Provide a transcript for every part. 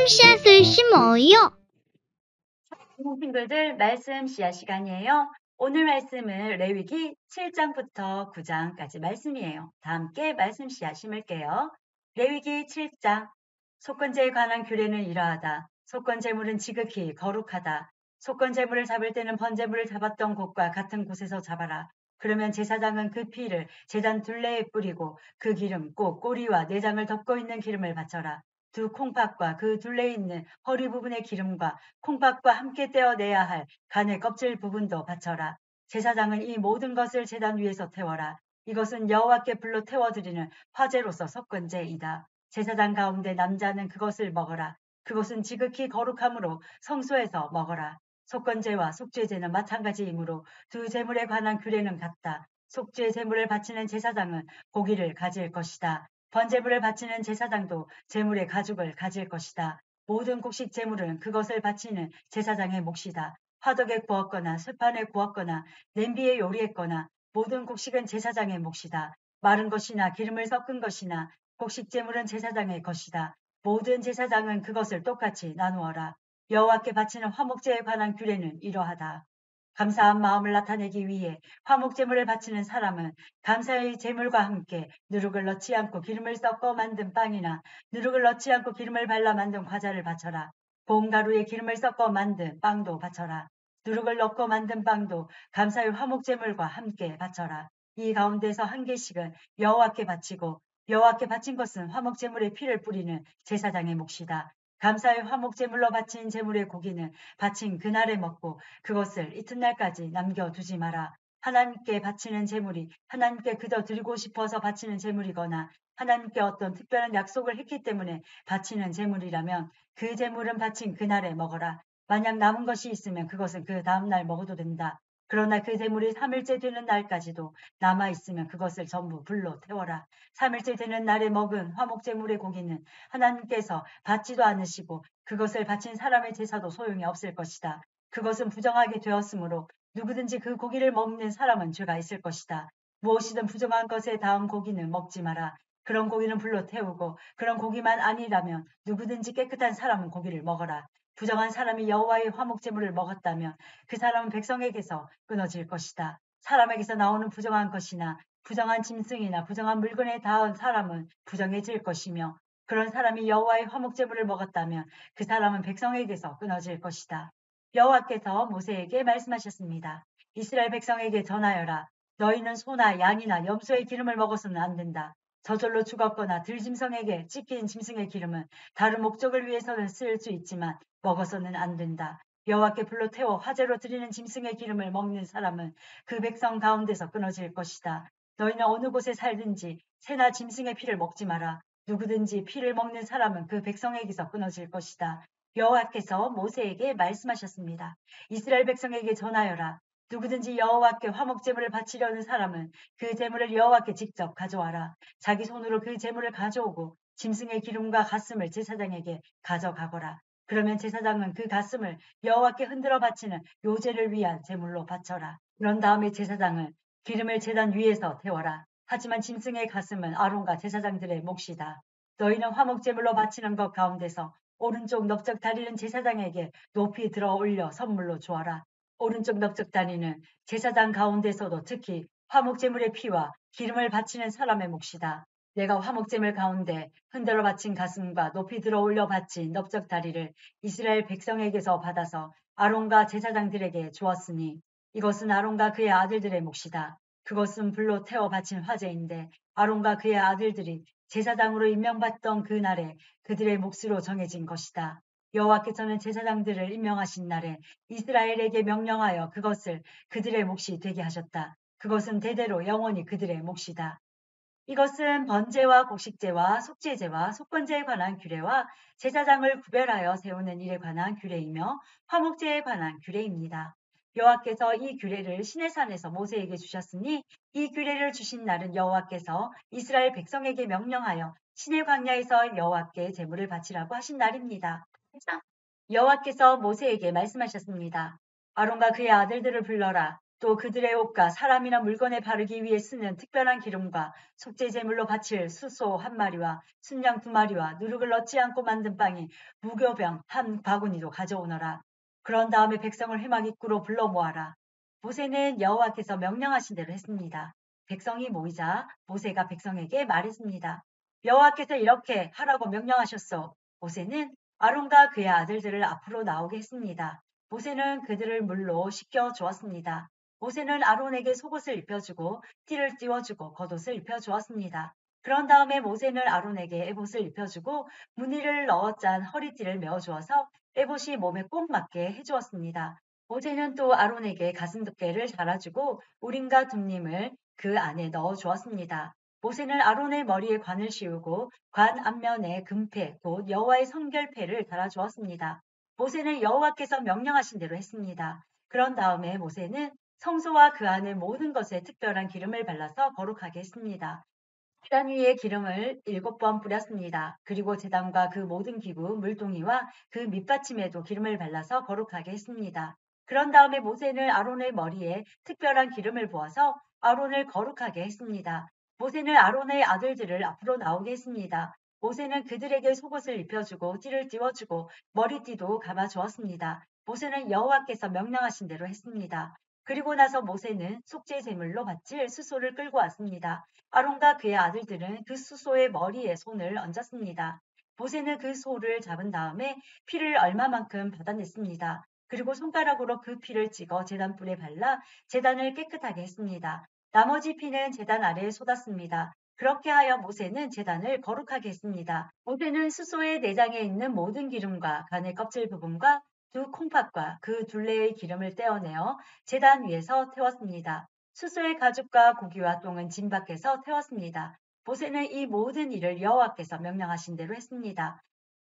씨앗을 심어요. 친구들 말씀 씨앗 시간이에요. 오늘 말씀은 레위기 7장부터 9장까지 말씀이에요. 다 함께 말씀 씨앗 심을게요. 레위기 7장 속건제에 관한 규례는 이러하다. 속건제물은 지극히 거룩하다. 속건제물을 잡을 때는 번제물을 잡았던 곳과 같은 곳에서 잡아라. 그러면 제사장은 그 피를 제단 둘레에 뿌리고 그 기름 꼭 꼬리와 내장을 덮고 있는 기름을 바쳐라. 두 콩팥과 그 둘레에 있는 허리 부분의 기름과 콩팥과 함께 떼어내야 할 간의 껍질 부분도 바쳐라. 제사장은 이 모든 것을 제단 위에서 태워라. 이것은 여호와께 불로 태워드리는 화제로서 속건제이다. 제사장 가운데 남자는 그것을 먹어라. 그것은 지극히 거룩함으로 성소에서 먹어라. 속건제와 속죄제는 마찬가지이므로 두 제물에 관한 규례는 같다. 속죄 제물을 바치는 제사장은 고기를 가질 것이다. 번제물을 바치는 제사장도 제물의 가죽을 가질 것이다. 모든 곡식 제물은 그것을 바치는 제사장의 몫이다. 화덕에 구웠거나 쇠판에 구웠거나 냄비에 요리했거나 모든 곡식은 제사장의 몫이다. 마른 것이나 기름을 섞은 것이나 곡식 제물은 제사장의 것이다. 모든 제사장은 그것을 똑같이 나누어라. 여호와께 바치는 화목제에 관한 규례는 이러하다. 감사한 마음을 나타내기 위해 화목제물을 바치는 사람은 감사의 제물과 함께 누룩을 넣지 않고 기름을 섞어 만든 빵이나 누룩을 넣지 않고 기름을 발라 만든 과자를 바쳐라. 고운 가루에 기름을 섞어 만든 빵도 바쳐라. 누룩을 넣고 만든 빵도 감사의 화목제물과 함께 바쳐라. 이 가운데서 한 개씩은 여호와께 바치고 여호와께 바친 것은 화목제물의 피를 뿌리는 제사장의 몫이다. 감사의 화목제물로 바친 제물의 고기는 바친 그날에 먹고 그것을 이튿날까지 남겨두지 마라. 하나님께 바치는 제물이 하나님께 그저 드리고 싶어서 바치는 제물이거나 하나님께 어떤 특별한 약속을 했기 때문에 바치는 제물이라면 그 제물은 바친 그날에 먹어라. 만약 남은 것이 있으면 그것은 그 다음날 먹어도 된다. 그러나 그 제물이 3일째 되는 날까지도 남아있으면 그것을 전부 불로 태워라. 3일째 되는 날에 먹은 화목제물의 고기는 하나님께서 받지도 않으시고 그것을 바친 사람의 제사도 소용이 없을 것이다. 그것은 부정하게 되었으므로 누구든지 그 고기를 먹는 사람은 죄가 있을 것이다. 무엇이든 부정한 것에 닿은 고기는 먹지 마라. 그런 고기는 불로 태우고 그런 고기만 아니라면 누구든지 깨끗한 사람은 고기를 먹어라. 부정한 사람이 여호와의 화목제물을 먹었다면 그 사람은 백성에게서 끊어질 것이다. 사람에게서 나오는 부정한 것이나 부정한 짐승이나 부정한 물건에 닿은 사람은 부정해질 것이며 그런 사람이 여호와의 화목제물을 먹었다면 그 사람은 백성에게서 끊어질 것이다. 여호와께서 모세에게 말씀하셨습니다. 이스라엘 백성에게 전하여라. 너희는 소나 양이나 염소의 기름을 먹어서는 안 된다. 저절로 죽었거나 들짐승에게 찢긴 짐승의 기름은 다른 목적을 위해서는 쓸 수 있지만 먹어서는 안 된다. 여호와께 불로 태워 화제로 드리는 짐승의 기름을 먹는 사람은 그 백성 가운데서 끊어질 것이다. 너희는 어느 곳에 살든지 새나 짐승의 피를 먹지 마라. 누구든지 피를 먹는 사람은 그 백성에게서 끊어질 것이다. 여호와께서 모세에게 말씀하셨습니다. 이스라엘 백성에게 전하여라. 누구든지 여호와께 화목제물을 바치려는 사람은 그 제물을 여호와께 직접 가져와라. 자기 손으로 그 제물을 가져오고 짐승의 기름과 가슴을 제사장에게 가져가거라. 그러면 제사장은 그 가슴을 여호와께 흔들어 바치는 요제를 위한 제물로 바쳐라. 그런 다음에 제사장은 기름을 제단 위에서 태워라. 하지만 짐승의 가슴은 아론과 제사장들의 몫이다. 너희는 화목제물로 바치는 것 가운데서 오른쪽 넓적 다리는 제사장에게 높이 들어 올려 선물로 주어라. 오른쪽 넓적 다리는 제사장 가운데서도 특히 화목제물의 피와 기름을 바치는 사람의 몫이다. 내가 화목제물 가운데 흔들어 바친 가슴과 높이 들어 올려 바친 넓적 다리를 이스라엘 백성에게서 받아서 아론과 제사장들에게 주었으니 이것은 아론과 그의 아들들의 몫이다. 그것은 불로 태워 바친 화제인데 아론과 그의 아들들이 제사장으로 임명받던 그 날에 그들의 몫으로 정해진 것이다. 여호와께서는 제사장들을 임명하신 날에 이스라엘에게 명령하여 그것을 그들의 몫이 되게 하셨다. 그것은 대대로 영원히 그들의 몫이다. 이것은 번제와 곡식제와 속죄제와 속건제에 관한 규례와 제사장을 구별하여 세우는 일에 관한 규례이며 화목제에 관한 규례입니다. 여호와께서 이 규례를 시내산에서 모세에게 주셨으니 이 규례를 주신 날은 여호와께서 이스라엘 백성에게 명령하여 시내 광야에서 여호와께 제물을 바치라고 하신 날입니다. 여호와께서 모세에게 말씀하셨습니다. 아론과 그의 아들들을 불러라. 또 그들의 옷과 사람이나 물건에 바르기 위해 쓰는 특별한 기름과 속죄 제물로 바칠 수소 한 마리와 순양 두 마리와 누룩을 넣지 않고 만든 빵이 무교병 한 바구니도 가져오너라. 그런 다음에 백성을 회막 입구로 불러 모아라. 모세는 여호와께서 명령하신 대로 했습니다. 백성이 모이자 모세가 백성에게 말했습니다. 여호와께서 이렇게 하라고 명령하셨소. 모세는 아론과 그의 아들들을 앞으로 나오게 했습니다. 모세는 그들을 물로 씻겨 주었습니다. 모세는 아론에게 속옷을 입혀주고 띠를 띄워주고 겉옷을 입혀주었습니다. 그런 다음에 모세는 아론에게 에봇을 입혀주고 무늬를 넣어 짠 허리띠를 메어주어서 에봇이 몸에 꼭 맞게 해주었습니다. 모세는 또 아론에게 가슴덮개를 달아주고 우림과 둠림을 그 안에 넣어주었습니다. 모세는 아론의 머리에 관을 씌우고 관 앞면에 금패 곧 여호와의 성결패를 달아주었습니다. 모세는 여호와께서 명령하신 대로 했습니다. 그런 다음에 모세는 성소와 그 안의 모든 것에 특별한 기름을 발라서 거룩하게 했습니다. 제단 위에 기름을 7번 뿌렸습니다. 그리고 제단과 그 모든 기구, 물동이와 그 밑받침에도 기름을 발라서 거룩하게 했습니다. 그런 다음에 모세는 아론의 머리에 특별한 기름을 부어서 아론을 거룩하게 했습니다. 모세는 아론의 아들들을 앞으로 나오게 했습니다. 모세는 그들에게 속옷을 입혀주고 띠를 띄워주고 머리띠도 감아주었습니다. 모세는 여호와께서 명령하신 대로 했습니다. 그리고 나서 모세는 속죄 제물로 바칠 수소를 끌고 왔습니다. 아론과 그의 아들들은 그 수소의 머리에 손을 얹었습니다. 모세는 그 소를 잡은 다음에 피를 얼마만큼 받아냈습니다. 그리고 손가락으로 그 피를 찍어 제단 뿔에 발라 제단을 깨끗하게 했습니다. 나머지 피는 제단 아래에 쏟았습니다. 그렇게 하여 모세는 제단을 거룩하게 했습니다. 모세는 수소의 내장에 있는 모든 기름과 간의 껍질 부분과 두 콩팥과 그 둘레의 기름을 떼어내어 제단 위에서 태웠습니다. 수소의 가죽과 고기와 똥은 진 밖에서 태웠습니다. 모세는 이 모든 일을 여호와께서 명령하신 대로 했습니다.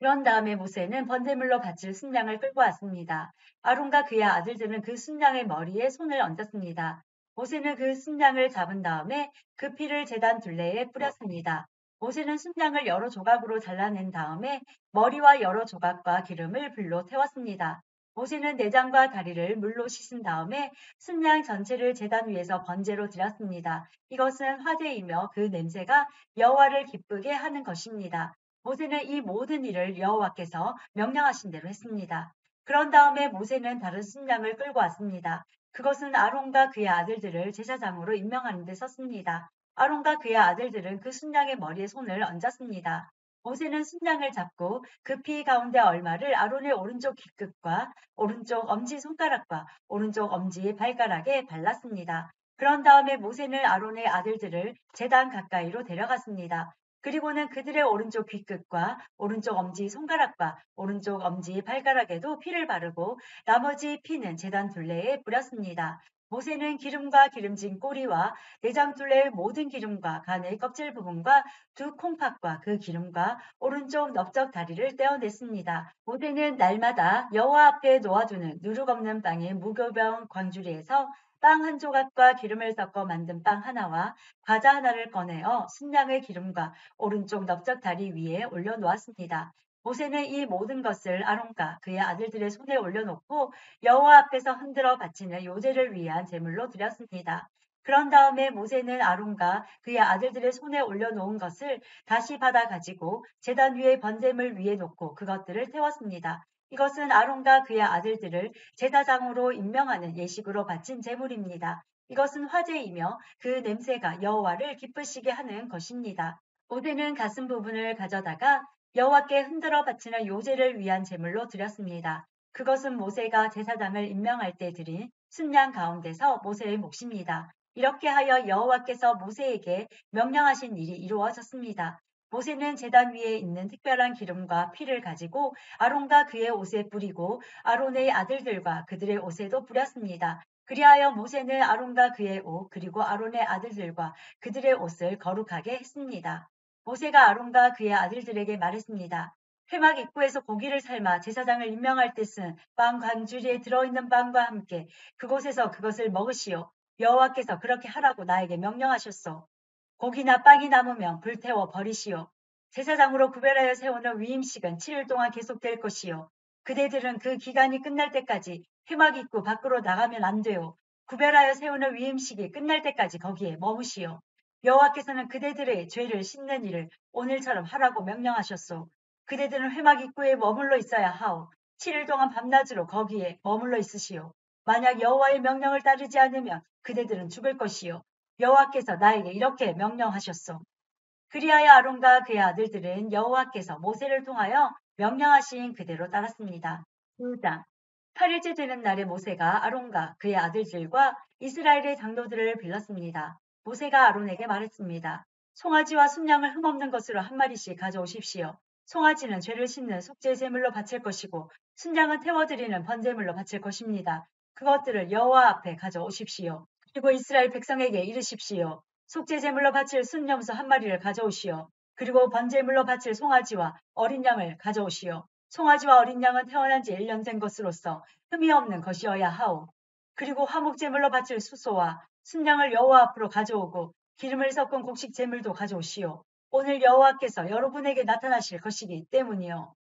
그런 다음에 모세는 번제물로 바칠 순양을 끌고 왔습니다. 아론과 그의 아들들은 그 순양의 머리에 손을 얹었습니다. 모세는 그 순양을 잡은 다음에 그 피를 제단 둘레에 뿌렸습니다. 모세는 순양을 여러 조각으로 잘라낸 다음에 머리와 여러 조각과 기름을 불로 태웠습니다. 모세는 내장과 다리를 물로 씻은 다음에 순양 전체를 제단 위에서 번제로 드렸습니다. 이것은 화제이며 그 냄새가 여호와를 기쁘게 하는 것입니다. 모세는 이 모든 일을 여호와께서 명령하신 대로 했습니다. 그런 다음에 모세는 다른 순양을 끌고 왔습니다. 그것은 아론과 그의 아들들을 제사장으로 임명하는 데 썼습니다. 아론과 그의 아들들은 그 순양의 머리에 손을 얹었습니다. 모세는 순양을 잡고 그 피 가운데 얼마를 아론의 오른쪽 귀끝과 오른쪽 엄지 손가락과 오른쪽 엄지 발가락에 발랐습니다. 그런 다음에 모세는 아론의 아들들을 제단 가까이로 데려갔습니다. 그리고는 그들의 오른쪽 귀끝과 오른쪽 엄지 손가락과 오른쪽 엄지 발가락에도 피를 바르고 나머지 피는 제단 둘레에 뿌렸습니다. 모세는 기름과 기름진 꼬리와 내장 둘레의 모든 기름과 간의 껍질 부분과 두 콩팥과 그 기름과 오른쪽 넓적 다리를 떼어냈습니다. 모세는 날마다 여호와 앞에 놓아두는 누룩 없는 빵의 무교병 광주리에서 빵 한 조각과 기름을 섞어 만든 빵 하나와 과자 하나를 꺼내어 순양의 기름과 오른쪽 넓적 다리 위에 올려놓았습니다. 모세는 이 모든 것을 아론과 그의 아들들의 손에 올려놓고 여호와 앞에서 흔들어 바치는 요제를 위한 제물로 드렸습니다. 그런 다음에 모세는 아론과 그의 아들들의 손에 올려놓은 것을 다시 받아 가지고 제단 위에 번제물 위에 놓고 그것들을 태웠습니다. 이것은 아론과 그의 아들들을 제사장으로 임명하는 예식으로 바친 제물입니다. 이것은 화제이며 그 냄새가 여호와를 기쁘시게 하는 것입니다. 모세는 가슴 부분을 가져다가 여호와께 흔들어 바치는 요제를 위한 제물로 드렸습니다. 그것은 모세가 제사장을 임명할 때 드린 순양 가운데서 모세의 몫입니다. 이렇게 하여 여호와께서 모세에게 명령하신 일이 이루어졌습니다. 모세는 제단 위에 있는 특별한 기름과 피를 가지고 아론과 그의 옷에 뿌리고 아론의 아들들과 그들의 옷에도 뿌렸습니다. 그리하여 모세는 아론과 그의 옷 그리고 아론의 아들들과 그들의 옷을 거룩하게 했습니다. 모세가 아론과 그의 아들들에게 말했습니다. 회막 입구에서 고기를 삶아 제사장을 임명할 때 쓴 빵 관주리에 들어있는 빵과 함께 그곳에서 그것을 먹으시오. 여호와께서 그렇게 하라고 나에게 명령하셨소. 고기나 빵이 남으면 불태워 버리시오. 제사장으로 구별하여 세우는 위임식은 7일 동안 계속될 것이요. 그대들은 그 기간이 끝날 때까지 회막 입구 밖으로 나가면 안 돼요. 구별하여 세우는 위임식이 끝날 때까지 거기에 머무시오. 여호와께서는 그대들의 죄를 씻는 일을 오늘처럼 하라고 명령하셨소. 그대들은 회막 입구에 머물러 있어야 하오. 7일 동안 밤낮으로 거기에 머물러 있으시오. 만약 여호와의 명령을 따르지 않으면 그대들은 죽을 것이요. 여호와께서 나에게 이렇게 명령하셨소. 그리하여 아론과 그의 아들들은 여호와께서 모세를 통하여 명령하신 그대로 따랐습니다. 2장 8일째 되는 날에 모세가 아론과 그의 아들들과 이스라엘의 장로들을 불렀습니다. 모세가 아론에게 말했습니다. 송아지와 순양을 흠없는 것으로 한 마리씩 가져오십시오. 송아지는 죄를 씻는 속죄 제물로 바칠 것이고 순양은 태워드리는 번제물로 바칠 것입니다. 그것들을 여호와 앞에 가져오십시오. 그리고 이스라엘 백성에게 이르십시오. 속죄 제물로 바칠 순염소 한 마리를 가져오시오. 그리고 번제물로 바칠 송아지와 어린 양을 가져오시오. 송아지와 어린 양은 태어난 지 1년 된 것으로서 흠이 없는 것이어야 하오. 그리고 화목제물로 바칠 수소와 순양을 여호와 앞으로 가져오고 기름을 섞은 곡식 제물도 가져오시오. 오늘 여호와께서 여러분에게 나타나실 것이기 때문이요.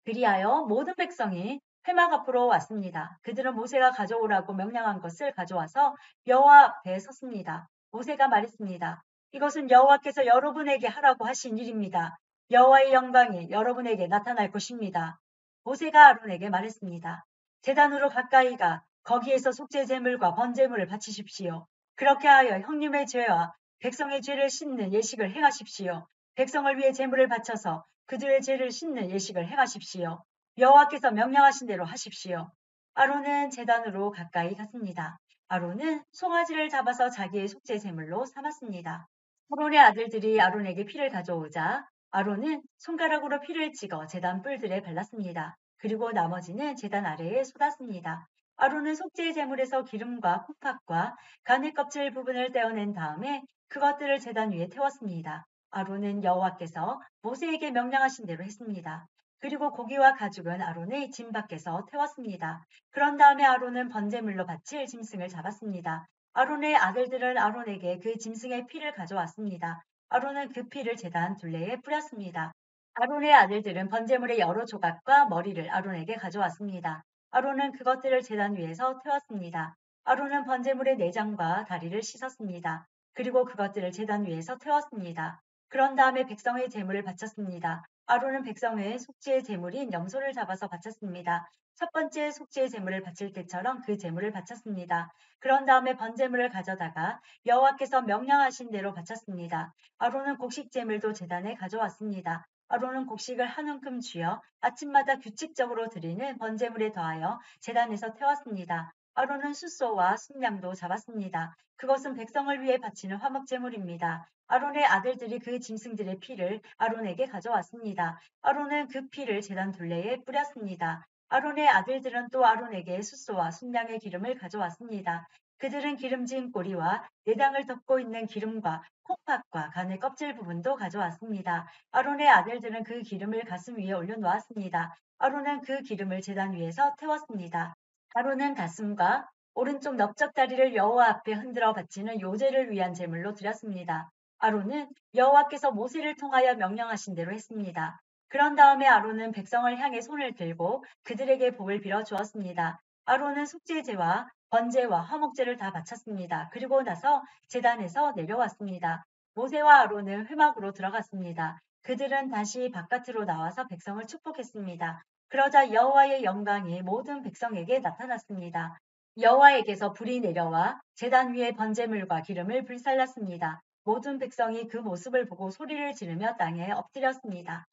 그리하여 모든 백성이 회막 앞으로 왔습니다. 그들은 모세가 가져오라고 명령한 것을 가져와서 여호와 앞에 섰습니다. 모세가 말했습니다. 이것은 여호와께서 여러분에게 하라고 하신 일입니다. 여호와의 영광이 여러분에게 나타날 것입니다. 모세가 아론에게 말했습니다. 제단으로 가까이 가 거기에서 속죄 제물과 번제물을 바치십시오. 그렇게 하여 형님의 죄와 백성의 죄를 씻는 예식을 행하십시오. 백성을 위해 제물을 바쳐서 그들의 죄를 씻는 예식을 행하십시오. 여호와께서 명령하신 대로 하십시오. 아론은 제단으로 가까이 갔습니다. 아론은 송아지를 잡아서 자기의 속죄 제물로 삼았습니다. 아론의 아들들이 아론에게 피를 가져오자 아론은 손가락으로 피를 찍어 제단 뿔들에 발랐습니다. 그리고 나머지는 제단 아래에 쏟았습니다. 아론은 속죄 제물에서 기름과 콩팥과 가늘 껍질 부분을 떼어낸 다음에 그것들을 제단 위에 태웠습니다. 아론은 여호와께서 모세에게 명령하신 대로 했습니다. 그리고 고기와 가죽은 아론의 짐 밖에서 태웠습니다. 그런 다음에 아론은 번제물로 바칠 짐승을 잡았습니다. 아론의 아들들은 아론에게 그 짐승의 피를 가져왔습니다. 아론은 그 피를 제단 둘레에 뿌렸습니다. 아론의 아들들은 번제물의 여러 조각과 머리를 아론에게 가져왔습니다. 아론은 그것들을 제단 위에서 태웠습니다. 아론은 번제물의 내장과 다리를 씻었습니다. 그리고 그것들을 제단 위에서 태웠습니다. 그런 다음에 백성의 제물을 바쳤습니다. 아론은 백성의 속죄의 제물인 염소를 잡아서 바쳤습니다. 첫 번째 속죄의 제물을 바칠 때처럼 그 제물을 바쳤습니다. 그런 다음에 번제물을 가져다가 여호와께서 명령하신 대로 바쳤습니다. 아론은 곡식 제물도 제단에 가져왔습니다. 아론은 곡식을 한 움큼 쥐어 아침마다 규칙적으로 드리는 번제물에 더하여 제단에서 태웠습니다. 아론은 숫소와 순양도 잡았습니다. 그것은 백성을 위해 바치는 화목제물입니다. 아론의 아들들이 그 짐승들의 피를 아론에게 가져왔습니다. 아론은 그 피를 제단 둘레에 뿌렸습니다. 아론의 아들들은 또 아론에게 숫소와 순양의 기름을 가져왔습니다. 그들은 기름진 꼬리와 내장을 덮고 있는 기름과 콩팥과 간의 껍질 부분도 가져왔습니다. 아론의 아들들은 그 기름을 가슴 위에 올려놓았습니다. 아론은 그 기름을 제단 위에서 태웠습니다. 아론은 가슴과 오른쪽 넓적다리를 여호와 앞에 흔들어 바치는 요제를 위한 제물로 드렸습니다. 아론은 여호와께서 모세를 통하여 명령하신 대로 했습니다. 그런 다음에 아론은 백성을 향해 손을 들고 그들에게 복을 빌어 주었습니다. 아론은 속죄제와 번제와 화목제를 다 바쳤습니다. 그리고 나서 제단에서 내려왔습니다. 모세와 아론은 회막으로 들어갔습니다. 그들은 다시 바깥으로 나와서 백성을 축복했습니다. 그러자 여호와의 영광이 모든 백성에게 나타났습니다. 여호와에게서 불이 내려와 제단 위에 번제물과 기름을 불살랐습니다. 모든 백성이 그 모습을 보고 소리를 지르며 땅에 엎드렸습니다.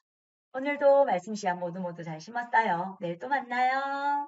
오늘도 말씀 시간 모두 잘 심었어요. 내일 또 만나요.